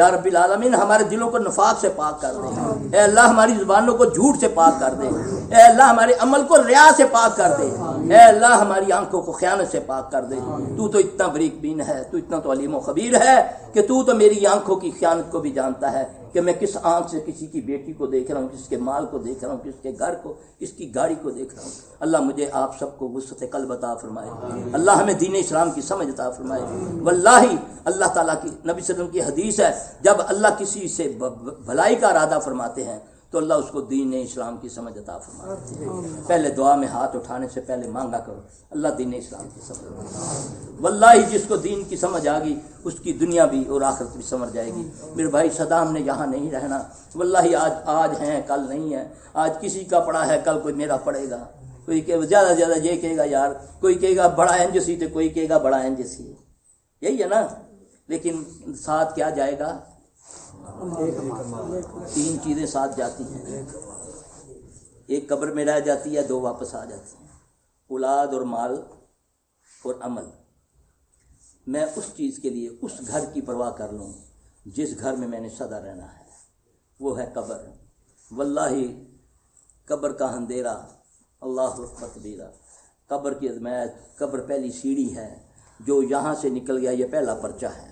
یا رب العالمین ہمارے دلوں کو نفاق سے پاک کر دے، اے اللہ ہماری زبانوں کو جھوٹ سے پاک کر دے، اے اللہ ہمارے عمل کو ریا سے پاک کر دے، اے اللہ ہماری آنکھوں کو خیانت سے پاک کر دے۔ تو اتنا بریک بین ہے، تو اتنا تو علیم و خبیر ہے کہ تو میری آنکھوں کی خیانت کو بھی جانتا ہے کہ میں کس آنکھ سے کسی کی بیٹی کو دیکھ رہا ہوں، کس کے مال کو دیکھ رہا ہوں، کس کے گھر کو، کس کی گاڑی کو دیکھ رہا ہوں۔ اللہ مجھے آپ سب کو وسعت قلب عطا فرمائے، اللہ ہمیں دین اسلام کی سمجھ عطا فرمائے۔ واللہ اللہ تعالیٰ کی نبی صلی اللہ علیہ وسلم کی حدیث ہے، جب اللہ کسی سے بھلائی کا ارادہ فرماتے ہیں تو اللہ اس کو دین اسلام کی سمجھ عطا فرماتے ہیں۔ پہلے دعا میں ہاتھ اٹھانے سے پہلے مانگا کرو اللہ دین اسلام کی سمجھ۔ واللہ جس کو دین کی سمجھ آ گئی اس کی دنیا بھی اور آخرت بھی سمجھ جائے گی۔ میرے بھائی صدام نے یہاں نہیں رہنا، واللہ آج ہیں کل نہیں ہے، آج کسی کا پڑا ہے کل کوئی میرا پڑے گا، کوئی کہ زیادہ سے زیادہ یہ کہے گا یار، کوئی کہے گا بڑا اینج سی تو کوئی کہے گا بڑا اینج سی، یہی ہے نا۔ لیکن ساتھ کیا جائے گا؟ تین چیزیں ساتھ جاتی ہیں، ایک قبر میں رہ جاتی ہے، دو واپس آ جاتی ہیں، اولاد اور مال اور عمل۔ میں اس چیز کے لیے اس گھر کی پرواہ کر لوں جس گھر میں میں نے سدا رہنا ہے، وہ ہے قبر۔ واللہ قبر کا اندھیرا اللہ اکبر کبیرہ، قبر کی عظمت، قبر پہلی سیڑھی ہے، جو یہاں سے نکل گیا یہ پہلا پرچہ ہے،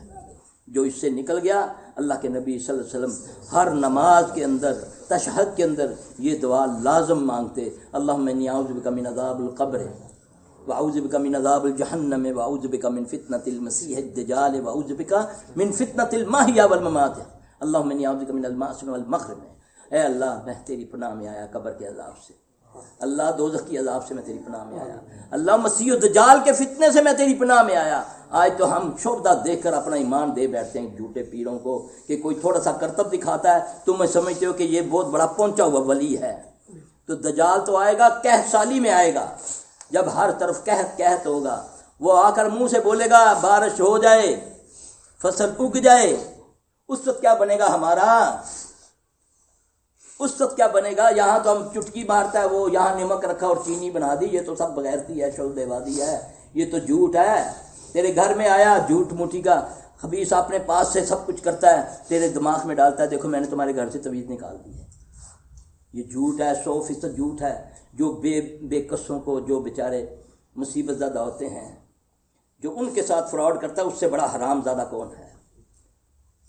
جو اس سے نکل گیا۔ اللہ کے نبی صلی اللہ علیہ وسلم ہر نماز کے اندر تشہد کے اندر یہ دعا لازم مانگتے، اللہم انی اعوذ بک من عذاب القبر واعوذ بک من عذاب الجہنم واعوذ بک من فتنۃ المسیح الدجال واعوذ بک من فتنۃ المحیا والممات، اللہم انی اعوذ بک من المأثم والمغرم۔ اے اللہ میں تیری پناہ میں آیا قبر کے عذاب سے، اللہ دوزخ کی عذاب سے میں تیری پناہ میں آیا، اللہ مسیح الدجال کے فتنے سے میں تیری پناہ میں آیا۔ آج تو ہم شعبدہ دیکھ کر اپنا ایمان دے بیٹھتے ہیں جھوٹے پیروں کو کہ کوئی تھوڑا سا کرتب دکھاتا ہے تم سمجھتے ہو کہ یہ بہت بڑا پہنچا ہوا ولی ہے۔ تو دجال تو آئے گا قحط سالی میں آئے گا، جب ہر طرف قحط ہوگا، وہ آ کر منہ سے بولے گا بارش ہو جائے، فصل اگ جائے، اس وقت کیا بنے گا ہمارا؟ اس وقت کیا بنے گا؟ یہاں تو ہم چٹکی مارتا ہے وہ یہاں نمک رکھا اور چینی بنا دی، یہ تو سب بغیرتی ہے، شعبے بازی ہے، یہ تو جھوٹ ہے۔ تیرے گھر میں آیا جھوٹ موٹی کا خبیث اپنے پاس سے سب کچھ کرتا ہے، تیرے دماغ میں ڈالتا ہے دیکھو میں نے تمہارے گھر سے تعویذ نکال دی ہے۔ یہ جھوٹ ہے، 100% جھوٹ ہے۔ جو بے کسوں کو، جو بیچارے مصیبت زدہ ہوتے ہیں، جو ان کے ساتھ فراڈ کرتا ہے، اس سے بڑا حرام زادہ کون ہے؟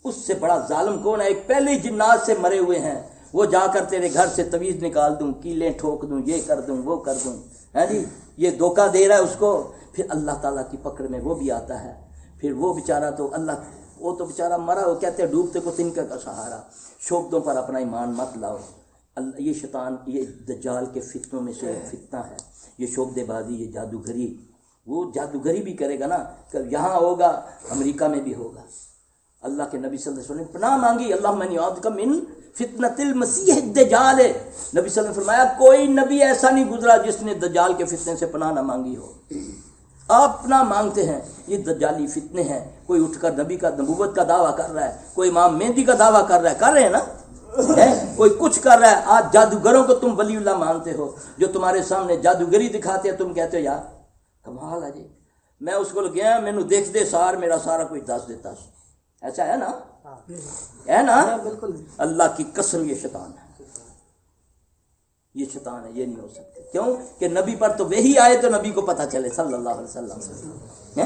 اس سے بڑا ظالم کون ہے؟ ایک پہلے جنات سے مرے ہوئے ہیں، وہ جا کر تیرے گھر سے تعویذ نکال دوں، کیلیں ٹھوک دوں، یہ کر دوں، وہ کر دوں، ہے جی، یہ دھوکہ دے رہا ہے اس کو۔ پھر اللہ تعالیٰ کی پکڑ میں وہ بھی آتا ہے، پھر وہ بیچارہ تو وہ تو بیچارہ مرا، وہ کہتے ہیں ڈوبتے کو تنکا کا سہارا۔ شعبدوں پر اپنا ایمان مت لاؤ، یہ شیطان، یہ دجال کے فتنوں میں سے فتنہ ہے، یہ شعبدے بازی، یہ جادوگری۔ وہ جادوگری بھی کرے گا نا، یہاں ہوگا امریکہ میں بھی ہوگا۔ اللہ کے نبی صلی اللہ علیہ وسلم نے پناہ مانگی، اللہم انی اعوذ بک من فتنۃ المسیح الدجال۔ نبی صلی اللہ علیہ وسلم نے فرمایا کوئی نبی ایسا نہیں گزرا جس نے دجال کے فتنے سے پناہ نہ مانگی ہو۔ آپ پناہ مانگتے ہیں، یہ دجالی فتنے ہیں۔ کوئی اٹھ کر نبی کا نبوت کا دعویٰ کر رہا ہے، کوئی امام مہدی کا دعویٰ کر رہا ہے، کر رہے ہیں نا، کوئی کچھ کر رہا ہے۔ آج جادوگروں کو تم ولی اللہ مانتے ہو، جو تمہارے سامنے جادوگری دکھاتے ہیں، تم کہتے ہو یار کمال ہے جی، میں اس کو گیا مینو دیکھ دے سار میرا سارا کچھ دس دیتا، ایسا ہے نا، ہے نا؟ بالکل۔ اللہ کی قسم یہ شیطان ہے، یہ شیطان ہے، یہ نہیں ہو سکتے۔ کیوں کہ نبی پر تو وہی آئے تو نبی کو پتہ چلے صلی اللہ علیہ وسلم۔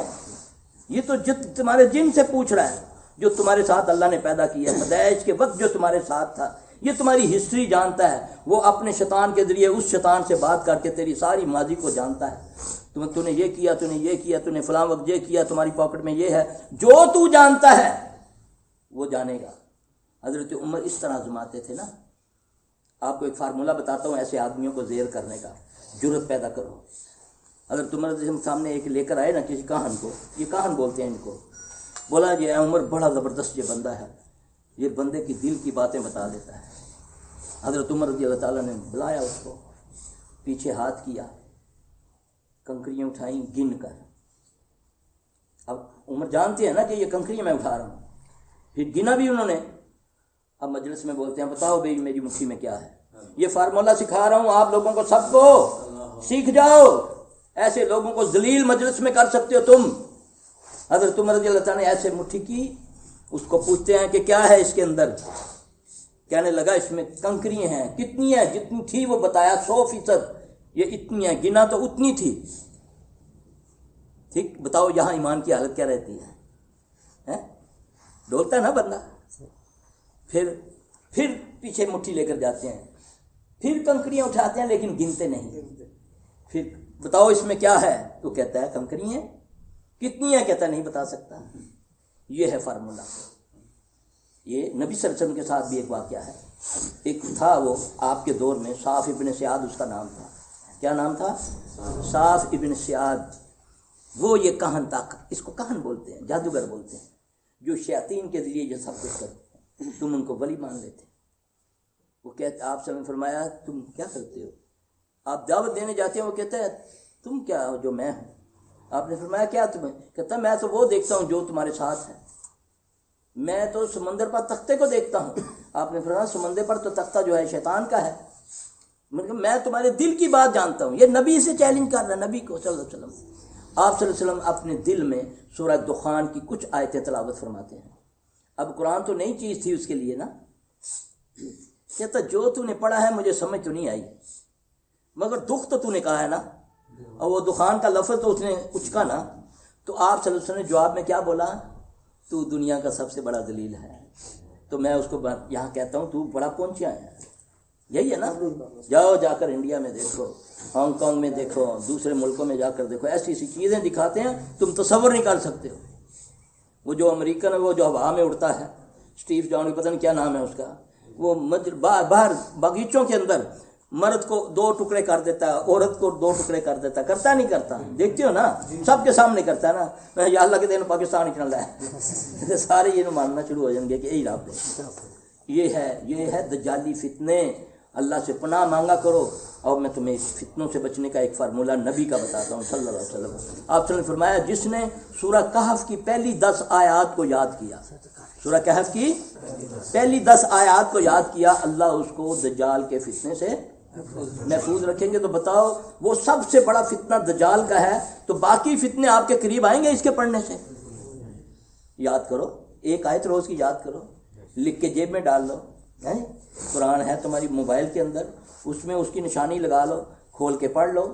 یہ تو تمہارے جن سے پوچھ رہا ہے، جو تمہارے ساتھ اللہ نے پیدا کیا ہے، پیدائش کے وقت جو تمہارے ساتھ تھا، یہ تمہاری ہسٹری جانتا ہے، وہ اپنے شیطان کے ذریعے اس شیطان سے بات کر کے تیری ساری ماضی کو جانتا ہے۔ تو نے یہ کیا، تو نے یہ کیا، تو نے فلاں وقت یہ کیا، تمہاری پاکٹ میں یہ ہے، جو تو جانتا ہے وہ جانے گا۔ حضرت عمر اس طرح آزماتے تھے نا۔ آپ کو ایک فارمولہ بتاتا ہوں ایسے آدمیوں کو زیر کرنے کا، جرت پیدا کرو۔ حضرت عمر سامنے ایک لے کر آئے نا کسی کاہن کو، یہ کاہن بولتے ہیں ان کو، بولا جی عمر بڑا زبردست یہ بندہ ہے، یہ بندے کی دل کی باتیں بتا دیتا ہے۔ حضرت عمر رضی اللہ تعالیٰ نے بلایا اس کو، پیچھے ہاتھ کیا، کنکریاں اٹھائیں گن کر۔ اب عمر جانتے ہیں نا کہ یہ کنکریاں میں اٹھا رہا ہوں، پھر گنا بھی انہوں نے۔ اب مجلس میں بولتے ہیں بتاؤ بھائی میری مٹھی میں کیا ہے، یہ فارمولہ سکھا رہا ہوں آپ لوگوں کو، سب کو سیکھ جاؤ، ایسے لوگوں کو ذلیل مجلس میں کر سکتے ہو تم۔ حضرت عمر رضی اللہ تعالیٰ نے ایسے مٹھی کی، اس کو پوچھتے ہیں کہ کیا ہے اس کے اندر، کہنے لگا اس میں کنکریاں ہیں. کتنی ہیں؟ جتنی تھی وہ بتایا 100%. یہ اتنی ہیں، گنا تو اتنی تھی. ٹھیک، بتاؤ یہاں ایمان کی حالت کیا رہتی ہے؟ ڈولتا ہے نا بندہ. پھر پیچھے مٹھی لے کر جاتے ہیں، پھر کنکریاں اٹھاتے ہیں لیکن گنتے نہیں. پھر بتاؤ اس میں کیا ہے؟ تو کہتا ہے کنکریاں. کتنی ہیں؟ کہتا ہے نہیں بتا سکتا. یہ ہے فارمولا. یہ نبی صلی اللہ علیہ وسلم کے ساتھ بھی ایک واقعہ ہے. ایک تھا وہ آپ کے دور میں، صاف ابن سیاد اس کا نام تھا. کیا نام تھا؟ صاف ابن سیاد. وہ یہ کہن تھا، اس کو کہن بولتے ہیں، جادوگر بولتے ہیں، جو شیاطین کے ذریعے یہ سب کچھ کرتے ہیں. تم ان کو ولی مان لیتے. وہ کہتے، آپ نے فرمایا تم کیا کرتے ہو؟ آپ دعوت دینے جاتے ہیں، وہ کہتا ہے تم کیا ہو جو میں ہوں؟ آپ نے فرمایا کیا تمہیں؟ کہتا میں تو وہ دیکھتا ہوں جو تمہارے ساتھ ہے. میں تو سمندر پر تختے کو دیکھتا ہوں. آپ نے فرمایا سمندر پر تو تختہ جو ہے شیطان کا ہے. مطلب میں تمہارے دل کی بات جانتا ہوں. یہ نبی سے چیلنج کر رہا ہے، نبی کو صلی اللہ علیہ وسلم. آپ صلی اللہ علیہ وسلم اپنے دل میں سورہ دخان کی کچھ آیتیں تلاوت فرماتے ہیں. اب قرآن تو نئی چیز تھی اس کے لیے نا. کہتا جو تو نے پڑھا ہے مجھے سمجھ تو نہیں آئی، مگر دکھ تو نے کہا ہے نا. اور وہ دخان کا لفظ تو اس نے اچکا نا. تو آپ صلی اللہ علیہ وسلم نے جواب میں کیا بولا؟ تو دنیا کا سب سے بڑا ذلیل ہے. تو میں اس کو یہاں کہتا ہوں تو بڑا پہنچیا ہے. یہی ہے نا. جاؤ جا کر انڈیا میں دیکھو، ہانگ کانگ میں دیکھو، دوسرے ملکوں میں جا کر دیکھو، ایسی ایسی چیزیں دکھاتے ہیں تم تصور نہیں کر سکتے ہو. وہ جو امریکن ہے وہ جو ہوا میں اڑتا ہے، اسٹیو جان، پتہ نہیں کیا نام ہے اس کا، وہ باہر باغیچوں کے اندر مرد کو 2 ٹکڑے کر دیتا ہے، عورت کو 2 ٹکڑے کر دیتا ہے. کرتا نہیں کرتا؟ دیکھتے ہو نا، سب کے سامنے کرتا ہے نا. یا اللہ کے دین پاکستان نکل رہا ہے. سارے یہ ماننا شروع ہو جائیں گے کہ یہی رب ہے. یہ ہے دجالی فتنے. اللہ سے پناہ مانگا کرو. اور میں تمہیں اس فتنوں سے بچنے کا ایک فارمولہ نبی کا بتاتا ہوں صلی اللہ علیہ وسلم. آپ نے فرمایا جس نے سورہ کہف کی پہلی 10 آیات کو یاد کیا، سورہ کہف کی پہلی 10 آیات کو یاد کیا، اللہ اس کو دجال کے فتنے سے محفوظ رکھیں گے. تو بتاؤ وہ سب سے بڑا فتنہ دجال کا ہے، تو باقی فتنے آپ کے قریب آئیں گے اس کے پڑھنے سے. یاد کرو، ایک آیت روز کی یاد کرو، لکھ کے جیب میں ڈال لو. قرآن ہے تمہاری موبائل کے اندر، اس میں اس کی نشانی لگا لو، کھول کے پڑھ لو.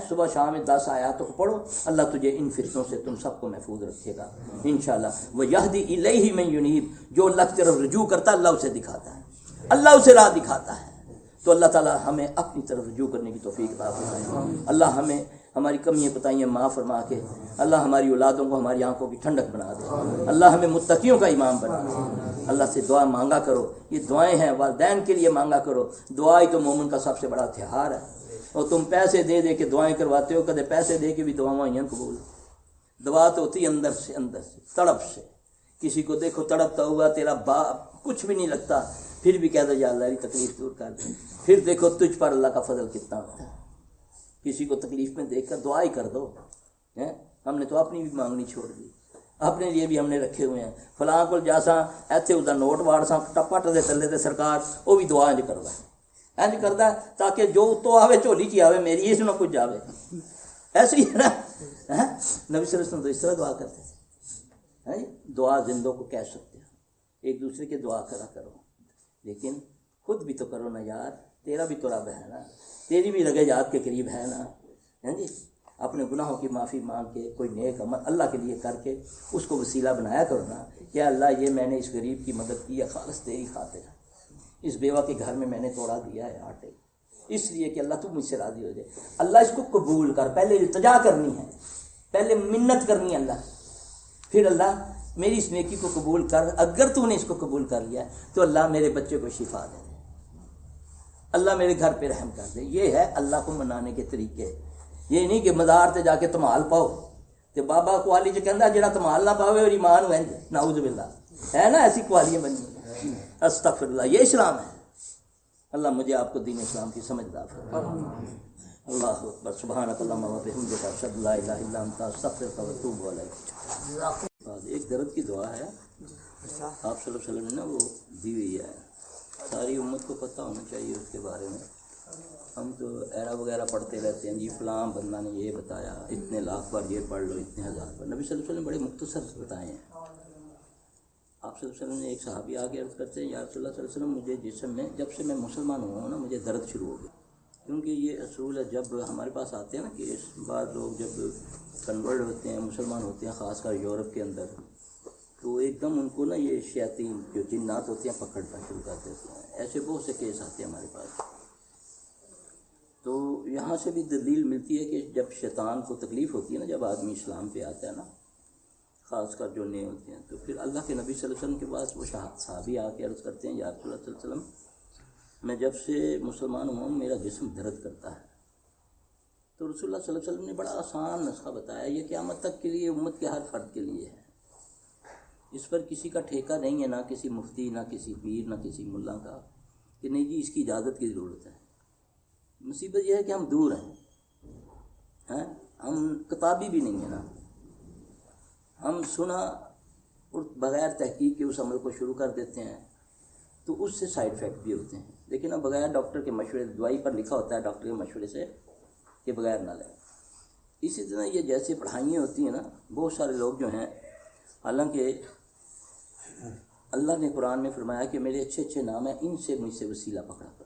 صبح شام 10 آیاتوں کو پڑھو، اللہ تجھے ان فتنوں سے تم سب کو محفوظ رکھے گا انشاءاللہ. وَيَهْدِي إِلَيْهِ مَن يُنِيبُ، جو اللہ کی طرف رجوع کرتا ہے اللہ اسے دکھاتا ہے، اللہ اسے راہ دکھاتا ہے. تو اللہ تعالیٰ ہمیں اپنی طرف رجوع کرنے کی توفیق عطا فرمائے. اللہ ہمیں ہماری کمیاں کوتاہیاں معاف فرما کے اللہ ہماری اولادوں کو ہماری آنکھوں کی ٹھنڈک بنا دے. اللہ ہمیں متقیوں کا امام بنا دے. اللہ سے دعا مانگا کرو، یہ دعائیں ہیں والدین کے لیے مانگا کرو. دعا ہی تو مومن کا سب سے بڑا ہتھیار ہے. اور تم پیسے دے دے کے دعائیں کرواتے ہو، کدے پیسے دے کے بھی دعائیں قبول. دعا تو ہوتی اندر سے تڑپ سے. کسی کو دیکھو تڑپتا ہوا، تیرا باپ کچھ بھی نہیں لگتا، پھر بھی کہہ دو یا اللہ تکلیف دور کر دے. پھر دیکھو تجھ پر اللہ کا فضل کتنا ہوتا ہے. کسی کو تکلیف میں دیکھ کر دعا ہی کر دو. ہم نے تو اپنی بھی مانگنی چھوڑ دی، اپنے لیے بھی ہم نے رکھے ہوئے ہیں. فلاں کو جاسا ایتھے اس دا نوٹ واڑ سا ٹپٹ دے تلے تے سرکار وہ بھی دعا انج کردا ہے، انج کردا ہے تاکہ جو تو آوے جھولی چ آوے، میری اس نہ کچھ جاوے. ایسے ہی ہے نا. نبی صلی اللہ علیہ وسلم تو اس طرح دعا کرتے تھے. دعا زندوں کو کہہ سکتے ہو، ایک دوسرے کے دعا کرا کرو، لیکن خود بھی تو کرو نا یار. تیرا بھی تو رب ہے نا، تیری بھی رگے یاد کے قریب ہے نا. جی اپنے گناہوں کی معافی مانگ کے کوئی نیک عمل اللہ کے لیے کر کے اس کو وسیلہ بنایا کرو نا. کہ اللہ یہ میں نے اس غریب کی مدد کی ہے خالص تیری خاطر، اس بیوہ کے گھر میں نے توڑا دیا ہے آٹے، اس لیے کہ اللہ تو مجھ سے راضی ہو جائے. اللہ اس کو قبول کر. پہلے التجا کرنی ہے، پہلے منت کرنی ہے اللہ، پھر اللہ میری اس نیکی کو قبول کر. اگر تو نے اس کو قبول کر لیا تو اللہ میرے بچے کو شفا دے، اللہ میرے گھر پہ رحم کر دے. یہ ہے اللہ کو منانے کے طریقے. یہ نہیں کہ مزار تے جا کے تمال پاؤ تے بابا قوالی چ کہندا جڑا تمال نہ پاوے اور ایمان ہوئے، نعوذ باللہ. ہے نا ایسی قوالیاں بنی. استغفر اللہ. یہ اسلام ہے. اللہ مجھے آپ کو دین اسلام کی سمجھ عطا فرمائے. اللہ اکبر. سبحانک اللہم و بحمدک اشہد لا الہ الا انت استغفرک و اتوب الیک. ایک درد کی دعا ہے آپ صلی اللہ علیہ وسلم نے وہ دی ہوئی ہے، ساری امت کو پتہ ہونا چاہیے اس کے بارے میں. ہم تو ایرا وغیرہ پڑھتے رہتے ہیں، جی فلاں بندہ نے یہ بتایا، اتنے لاکھ بار یہ پڑھ لو، اتنے ہزار بار. نبی صلی اللہ علیہ وسلم بڑے مختصر بتائے ہیں. آپ صلی اللہ علیہ وسلم نے ایک صحابی آگے عرض کرتے ہیں یا رسول اللہ صلی اللہ علیہ وسلم مجھے جسم میں جب سے میں مسلمان ہوا ہوں نا مجھے درد شروع ہو گیا. کیونکہ یہ اصول ہے جب ہمارے پاس آتے ہیں نا کہ بعض لوگ جب کنورٹ ہوتے ہیں مسلمان ہوتے ہیں خاص کر یورپ کے اندر تو ایک دم ان کو نا یہ شیاطین جو جنات ہوتے ہیں پکڑنا شروع کر دیتے ہیں. ایسے بہت سے کیس آتے ہیں ہمارے پاس. تو یہاں سے بھی دلیل ملتی ہے کہ جب شیطان کو تکلیف ہوتی ہے نا جب آدمی اسلام پہ آتا ہے نا خاص کر جو نئے ہوتے ہیں تو پھر اللہ کے نبی صلی اللہ علیہ وسلم کے پاس وہ صحابی آ کے عرض کرتے ہیں یا رسول اللہ صلی اللہ علیہ وسلم میں جب سے مسلمان ہوا ہوں میرا جسم درد کرتا ہے. تو رسول اللہ صلی اللہ علیہ وسلم نے بڑا آسان نسخہ بتایا یہ قیامت تک کے لیے امت کے ہر فرد کے لیے ہے. اس پر کسی کا ٹھیکہ نہیں ہے نہ کسی مفتی نہ کسی پیر نہ کسی ملا کا کہ نہیں جی اس کی اجازت کی ضرورت ہے. مصیبت یہ ہے کہ ہم دور ہیں ہم کتابی بھی نہیں ہیں نا ہم سنا اور بغیر تحقیق کے اس عمل کو شروع کر دیتے ہیں تو اس سے سائیڈ افیکٹ بھی ہوتے ہیں. لیکن اب بغیر ڈاکٹر کے مشورے دوائی پر لکھا ہوتا ہے ڈاکٹر کے مشورے سے کہ بغیر نہ لیں. اسی طرح یہ جیسے پڑھائیاں ہوتی ہیں نا بہت سارے لوگ جو ہیں حالانکہ اللہ نے قرآن میں فرمایا کہ میرے اچھے اچھے نام ہیں ان سے مجھ سے وسیلہ پکڑا کر.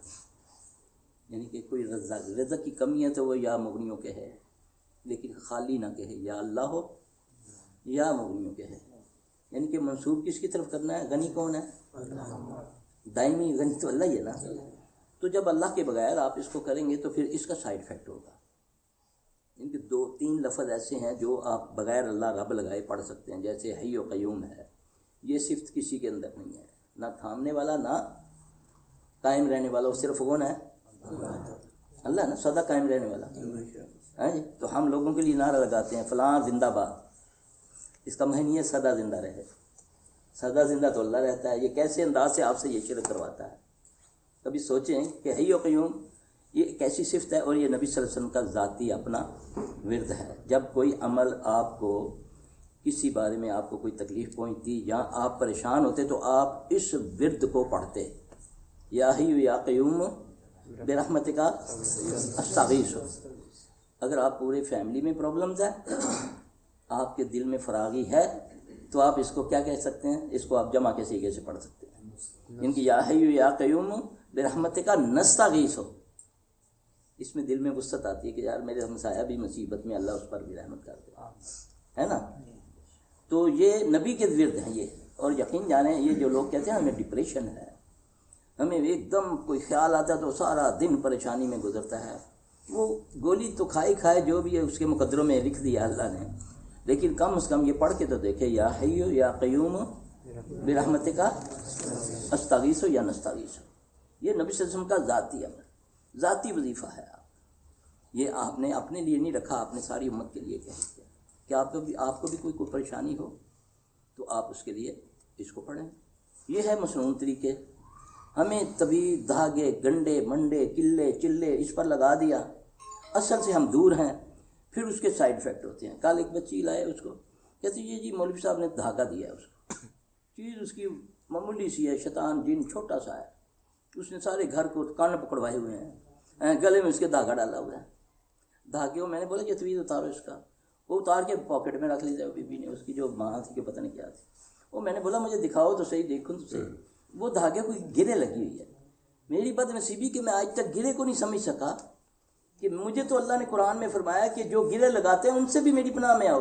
یعنی کہ کوئی رزق کی کمی ہے تو وہ یا مغنیوں کے ہے لیکن خالی نہ کہے یا اللہ ہو یا مغنیوں کے ہے. یعنی کہ منسوب کس کی طرف کرنا ہے؟ غنی کون ہے؟ دائمی غنی تو اللہ ہی ہے نا. تو جب اللہ کے بغیر آپ اس کو کریں گے تو پھر اس کا سائیڈ افیکٹ ہوگا. ان کے 2-3 لفظ ایسے ہیں جو آپ بغیر اللہ رب لگائے پڑھ سکتے ہیں جیسے حی و قیوم ہے. یہ صفت کسی کے اندر نہیں ہے نہ تھامنے والا نہ قائم رہنے والا. وہ صرف کون ہے؟ اللہ نا سدا قائم رہنے والا. تو ہم لوگوں کے لیے نعرہ لگاتے ہیں فلاں زندہ باد. اس کا معنی ہے سدا زندہ رہے. سدا زندہ تو اللہ رہتا ہے. یہ کیسے انداز سے آپ سے یہ شرک کرواتا ہے؟ کبھی سوچیں کہ حی و قیوم یہ ایک ایسی صفت ہے اور یہ نبی صلی اللہ علیہ وسلم کا ذاتی اپنا ورد ہے. جب کوئی عمل آپ کو کسی بارے میں آپ کو کوئی تکلیف پہنچتی یا آپ پریشان ہوتے تو آپ اس ورد کو پڑھتے یا حی یا قیوم برحمتک استغیث. اگر آپ پورے فیملی میں پرابلمز ہے آپ کے دل میں فراغی ہے تو آپ اس کو کیا کہہ سکتے ہیں؟ اس کو آپ جمع کے سیغے سے پڑھ سکتے ہیں. ان کی یا حی یا قیوم برحمتک نستغیث ہو. اس میں دل میں وسعت آتی ہے کہ یار میرے ہمسایہ بھی مصیبت میں اللہ اس پر بھی رحمت کر دے ہے نا. تو یہ نبی کے ورد ہیں یہ. اور یقین جانیں یہ جو لوگ کہتے ہیں ہمیں ڈپریشن ہے ہمیں ایک دم کوئی خیال آتا ہے تو سارا دن پریشانی میں گزرتا ہے. وہ گولی تو کھائے جو بھی ہے اس کے مقدروں میں لکھ دیا اللہ نے. لیکن کم از کم یہ پڑھ کے تو دیکھے یا حی یا قیوم برحمتک استغیث یا نستغیث. یہ نبی صلی اللہ علیہ وسلم کا ذاتی عمل ذاتی وظیفہ ہے. یہ آپ نے اپنے لیے نہیں رکھا آپ نے ساری امت کے لیے کہہ دیا کہ آپ کو بھی کوئی پریشانی ہو تو آپ اس کے لیے اس کو پڑھیں. یہ ہے مصنون طریقے. ہمیں طبیب دھاگے گنڈے منڈے کلے چلے اس پر لگا دیا. اصل سے ہم دور ہیں. پھر اس کے سائیڈ افیکٹ ہوتے ہیں. کل ایک بچی لائے اس کو کہتے یہ جی مولوی صاحب نے دھاگا دیا ہے اس کو. چیز اس کی معمولی سی ہے شیطان جن چھوٹا سا ہے. اس نے سارے گھر کو کان پکڑوائے ہوئے ہیں گلے میں اس کے دھاگا ڈالا ہوا ہے. دھاگے میں نے بولا یہ تویز اتارو اس کا. وہ اتار کے پاکٹ میں رکھ لی جائے. بی بی نے اس کی جو ماں تھی کہ پتہ نہیں کیا تھی وہ میں نے بولا مجھے دکھاؤ تو صحیح دیکھوں تو صحیح. وہ دھاگے کو گرے لگی ہوئی ہے. میری بد نصیبی کہ میں آج تک گرے کو نہیں سمجھ سکا کہ مجھے تو اللہ نے قرآن میں فرمایا کہ جو گرے لگاتے ہیں ان سے بھی میری پناہ میں آؤ.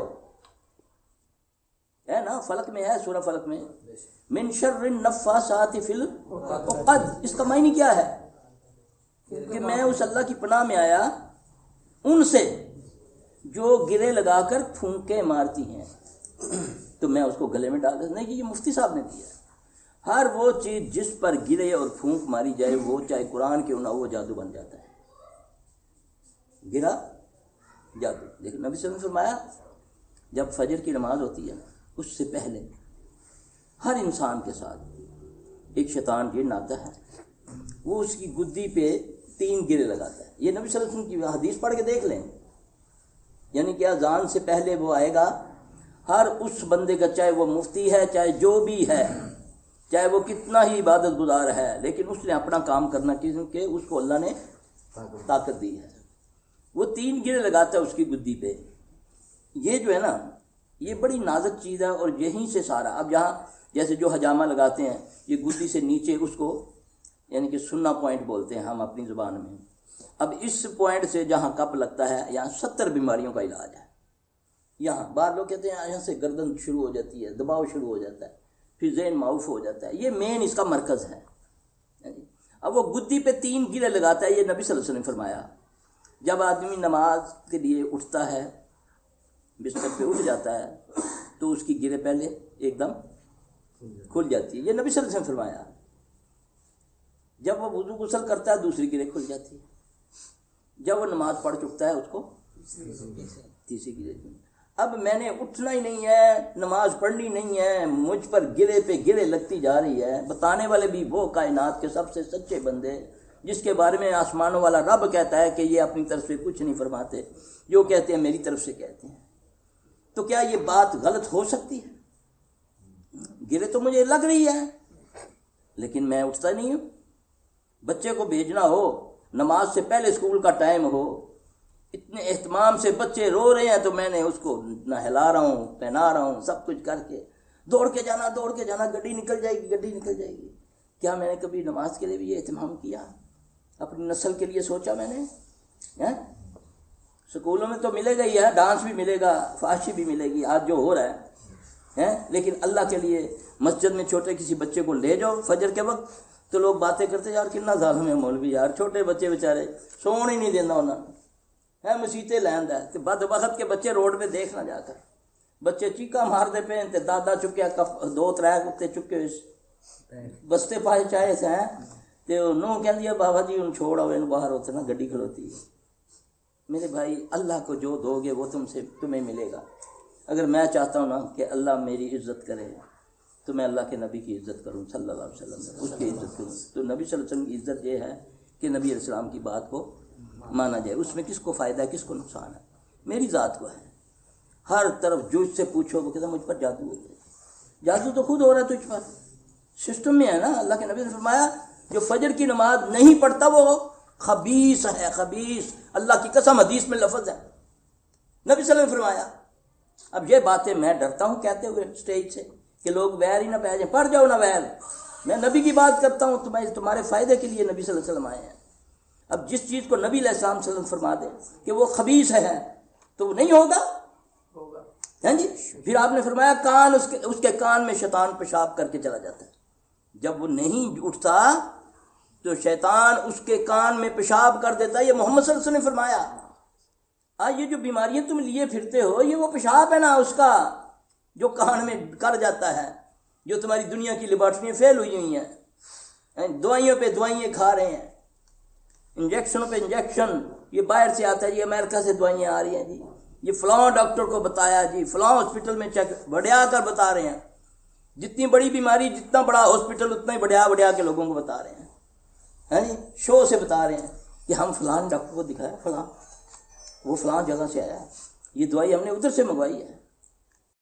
ہے نا فلق میں ہے سورہ فلق میں من شر النفاثات فی العقد. اس کا معنی کیا ہے کہ میں اس اللہ کی پناہ میں آیا ان سے جو گرے لگا کر پھونکے مارتی ہیں تو میں اس کو گلے میں ڈال دیتا. نہیں کہ یہ مفتی صاحب نے دیا. ہر وہ چیز جس پر گرے اور پھونک ماری جائے وہ چاہے قرآن کیوں نہ ہو وہ جادو بن جاتا ہے. گرا جادو. دیکھو نبی صلی اللہ علیہ وسلم نے فرمایا جب فجر کی نماز ہوتی ہے اس سے پہلے ہر انسان کے ساتھ ایک شیطان جن آتا ہے. وہ اس کی گدی پہ 3 گرے لگاتا ہے. یہ نبی صلی اللہ علیہ وسلم کی حدیث پڑھ کے دیکھ لیں. یعنی کہ اذان سے پہلے وہ آئے گا ہر اس بندے کا چاہے وہ مفتی ہے چاہے جو بھی ہے چاہے وہ کتنا ہی عبادت گزار ہے لیکن اس نے اپنا کام کرنا کہ اس کو اللہ نے طاقت دی ہے. وہ 3 گرے لگاتا ہے اس کی گدی پہ. یہ جو ہے نا یہ بڑی نازک چیز ہے اور یہیں سے سارا. اب یہاں جیسے جو حجامہ لگاتے ہیں یہ گدی سے نیچے اس کو یعنی کہ سننا پوائنٹ بولتے ہیں ہم اپنی زبان میں. اب اس پوائنٹ سے جہاں کپ لگتا ہے یہاں 70 بیماریوں کا علاج ہے. یہاں بعض لوگ کہتے ہیں یہاں سے گردن شروع ہو جاتی ہے, دباؤ شروع ہو جاتا ہے, پھر ذہن معاف ہو جاتا ہے. یہ مین اس کا مرکز ہے. اب وہ گدی پہ 3 گرے لگاتا ہے. یہ نبی صلی اللہ علیہ وسلم نے فرمایا جب آدمی نماز کے لیے اٹھتا ہے, بستر پہ اٹھ جاتا ہے تو اس کی گرے پہلے ایک دم کھل جاتی ہے. یہ نبی صلی اللہ علیہ وسلم نے فرمایا. جب وہ وضو غسل کرتا ہے دوسری گرے کھل جاتی ہے. جب وہ نماز پڑھ چکتا ہے اس کو تیسری گرے. اب میں نے اٹھنا ہی نہیں ہے, نماز پڑھنی نہیں ہے, مجھ پر گرے پہ گرے لگتی جا رہی ہے. بتانے والے بھی وہ کائنات کے سب سے سچے بندے جس کے بارے میں آسمانوں والا رب کہتا ہے کہ یہ اپنی طرف سے کچھ نہیں فرماتے, جو کہتے ہیں میری طرف سے کہتے ہیں. تو کیا یہ بات غلط ہو سکتی ہے؟ گرے تو مجھے لگ رہی ہے لیکن میں اٹھتا نہیں ہوں. بچے کو بھیجنا ہو, نماز سے پہلے اسکول کا ٹائم ہو, اتنے اہتمام سے بچے رو رہے ہیں تو میں نے اس کو نہلا رہا ہوں, پہنا رہا ہوں, سب کچھ کر کے دوڑ کے جانا, گڈی نکل جائے گی. کیا میں نے کبھی نماز کے لیے بھی یہ اہتمام کیا؟ اپنی نسل کے لیے سوچا میں نے؟ سکولوں میں تو ملے گا ہی ہے, ڈانس بھی ملے گا, فحاشی بھی ملے گی, آج جو ہو رہا ہے. لیکن اللہ کے لیے مسجد میں چھوٹے کسی بچے کو لے جاؤ فجر کے وقت تو لوگ باتیں کرتے یار کتنا ظالم ہے مولوی, یار چھوٹے بچے بیچارے سون ہی نہیں دینا انہوں ہے, مسیطے لیند ہے. تو بدبخت کے بچے روڈ پہ دیکھنا جا کر بچے چیکا مارتے پے تے دادا چکیا 2-3 کتے چکے بستے پائے چاہے سے ہیں تو نو کہندی ہے بابا جی ان چھوڑ آؤ باہر ہوتے نا گڈی کھلوتی ہے. میرے بھائی اللہ کو جو دو گے وہ تمہیں ملے گا. اگر میں چاہتا ہوں نا کہ اللہ میری عزت کرے تو میں اللہ کے نبی کی عزت کروں صلی اللہ علیہ وسلم, اس کی عزت کروں. تو نبی صلی اللہ علیہ وسلم کی عزت یہ ہے کہ نبی علیہ السلام کی بات کو مانا جائے. اس میں کس کو فائدہ ہے کس کو نقصان ہے؟ میری ذات کو ہے. ہر طرف جو اس سے پوچھو وہ کہتا مجھ پر جادو ہو گیا. جادو تو خود ہو رہا ہے تجھ پر, سسٹم میں ہے نا. اللہ کے نبی نے فرمایا جو فجر کی نماز نہیں پڑھتا وہ خبیث ہے, خبیث. اللہ کی قسم حدیث میں لفظ ہے, نبی صلی اللہ علیہ وسلم نے فرمایا. اب یہ باتیں میں ڈرتا ہوں کہتے ہوئے اسٹیج سے کہ لوگ ویر ہی نہ پہ جائیں, پڑھ جاؤ نہ ویر. میں نبی کی بات کرتا ہوں تو میں تمہارے فائدے کے لیے نبی صلی اللہ علیہ وسلم آئے ہیں. اب جس چیز کو نبی علیہ السلام صلی اللہ علیہ وسلم فرما دے کہ وہ خبیث ہے تو وہ نہیں ہوگا. جی پھر آپ نے فرمایا کان اس کے کان میں شیطان پیشاب کر کے چلا جاتا ہے. جب وہ نہیں اٹھتا تو شیطان اس کے کان میں پیشاب کر دیتا ہے. یہ محمد صلی اللہ علیہ وسلم نے فرمایا. یہ جو بیماریاں تم لیے پھرتے ہو یہ وہ پیشاب ہے نا اس کا جو کان میں کر جاتا ہے. جو تمہاری دنیا کی لیبارٹریاں فیل ہوئی ہیں, دوائیوں پہ دوائیاں کھا رہے ہیں, انجیکشنوں پہ انجیکشن. یہ باہر سے آتا ہے جی, امریکہ سے دوائیاں آ رہی ہیں جی, یہ فلاں ڈاکٹر کو بتایا جی, فلاں ہاسپٹل میں چیک بڑھیا کر بتا رہے ہیں. جتنی بڑی بیماری جتنا بڑا ہاسپٹل اتنا ہی بڑھیا کے لوگوں کو بتا رہے ہیں جی, شو سے بتا رہے ہیں کہ ہم فلاں ڈاکٹر کو دکھایا, فلاں وہ فلاں جگہ سے آیا, یہ دوائی ہم نے ادھر سے منگوائی ہے.